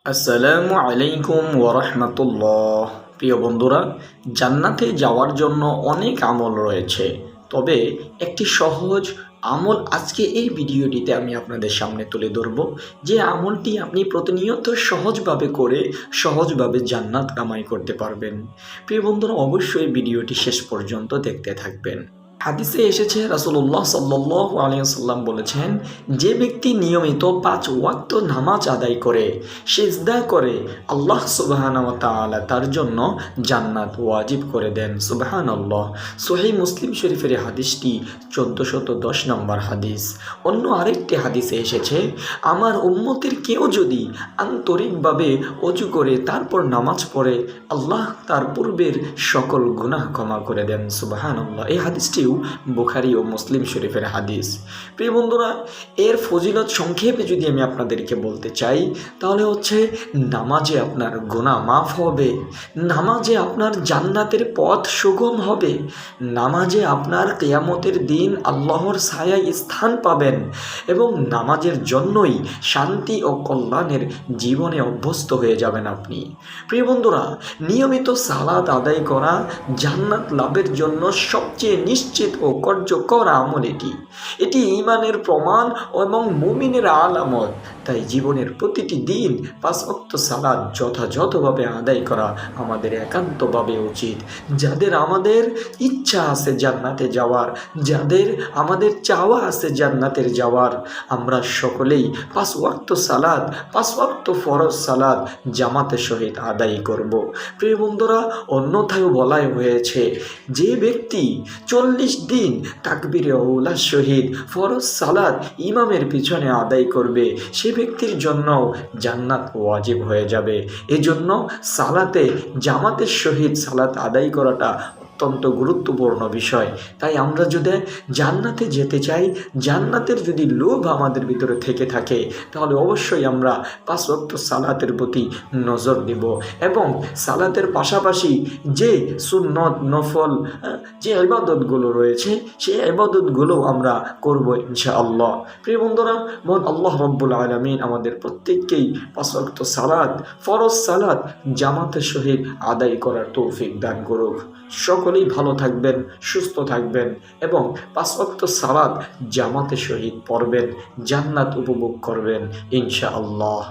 আসসালামু আলাইকুম ওরহমতুল্লাহ। প্রিয় বন্ধুরা, জান্নাতে যাওয়ার জন্য অনেক আমল রয়েছে, তবে একটি সহজ আমল আজকে এই ভিডিওটিতে আমি আপনাদের সামনে তুলে ধরব, যে আমলটি আপনি প্রতিনিয়ত সহজভাবে করে সহজভাবে জান্নাত কামাই করতে পারবেন। প্রিয় বন্ধুরা, অবশ্যই ভিডিওটি শেষ পর্যন্ত দেখতে থাকবেন। হাদিসে এসেছে, রাসূলুল্লাহ সাল্লাল্লাহু আলাইহি ওয়াসাল্লাম বলেছেন, যে ব্যক্তি নিয়মিত 5 ওয়াক্ত নামাজ আদায় করে, সিজদা করে, আল্লাহ সুবহানাহু ওয়া তাআলা তার জন্য জান্নাত ওয়াজিব করে দেন। সুবহানাল্লাহ। সহিহ মুসলিম শরীফের হাদিসটি 1410 নম্বর হাদিস। অন্য আরেকটি হাদিসে এসেছে, আমার উম্মতের কেউ যদি আন্তরিকভাবে ওযু করে তারপর নামাজ পড়ে, আল্লাহ তার পূর্বের সকল গুনাহ ক্ষমা করে দেন। সুবহানাল্লাহ। এই হাদিসটিও বুখারী ও মুসলিম শরীফের হাদিস। প্রিয় বন্ধুরা, এর ফজিলত সংক্ষেপে যদি আমি আপনাদেরকে বলতে চাই, তাহলে হচ্ছে নামাজে আপনার গুনাহ মাফ হবে, নামাজে আপনার জান্নাতের পথ সুগম হবে, নামাজে আপনার কিয়ামতের দিন আল্লাহর ছায়ায় স্থান পাবেন, এবং নামাজের জন্যই শান্তি ও কল্যাণের জীবনে অভ্যস্ত হয়ে যাবেন আপনি। প্রিয় বন্ধুরা, নিয়মিত সালাত আদায় করা জান্নাত লাভের জন্য সবচেয়ে নিশ্চিত ও কার্যকর আমল। এটি ঈমানের প্রমাণ এবং মুমিনের আলামত। তাই জীবনের প্রতিটি দিন 5 ওয়াক্ত সালাত যথাযথভাবে আদায় করা আমাদের একান্তভাবে উচিত। যাদের আমাদের ইচ্ছা আছে জান্নাতে যাওয়ার, যাদের আমাদের চাওয়া আছে জান্নাতের যাওয়ার, আমরা সকলেই 5 ওয়াক্ত সালাত, 5 ওয়াক্ত ফরজ সালাত জামাতের সহিত আদায় করব। প্রিয় বন্ধুরা, অন্যথায় বলাই হয়েছে, যে ব্যক্তি 40 দিন তাকবীরে উলার সহিত ফরজ সালাত ইমামের পিছনে আদায় করবে, সে ব্যক্তির জন্য জান্নাত ওয়াজিব হয়ে যাবে। এজন্য সালাতে জামাতের সহিত সালাত আদায় করাটা অত্যন্ত গুরুত্বপূর্ণ বিষয়। তাই আমরা যদি জান্নাতে যেতে চাই, জান্নাতের যদি লোভ আমাদের ভিতরে থেকে থাকে, তাহলে অবশ্যই আমরা 5 ওয়াক্ত সালাতের প্রতি নজর দেব, এবং সালাতের পাশাপাশি যে সুন্নত নফল যে ইবাদতগুলো রয়েছে, সেই ইবাদতগুলো আমরা করব ইনশাআল্লাহ। প্রিয় বন্ধুরা, মহান আল্লাহ রাব্বুল আলামিন আমাদের প্রত্যেককেই 5 ওয়াক্ত সালাত, ফরজ সালাত জামাতের সহিত আদায় করার তৌফিক দান করুক। সকলেই ভালো থাকবেন, সুস্থ থাকবেন, এবং 5 ওয়াক্ত সালাত জামাতের সহিত পড়বেন, জান্নাত উপভোগ করবেন ইনশাআল্লাহ।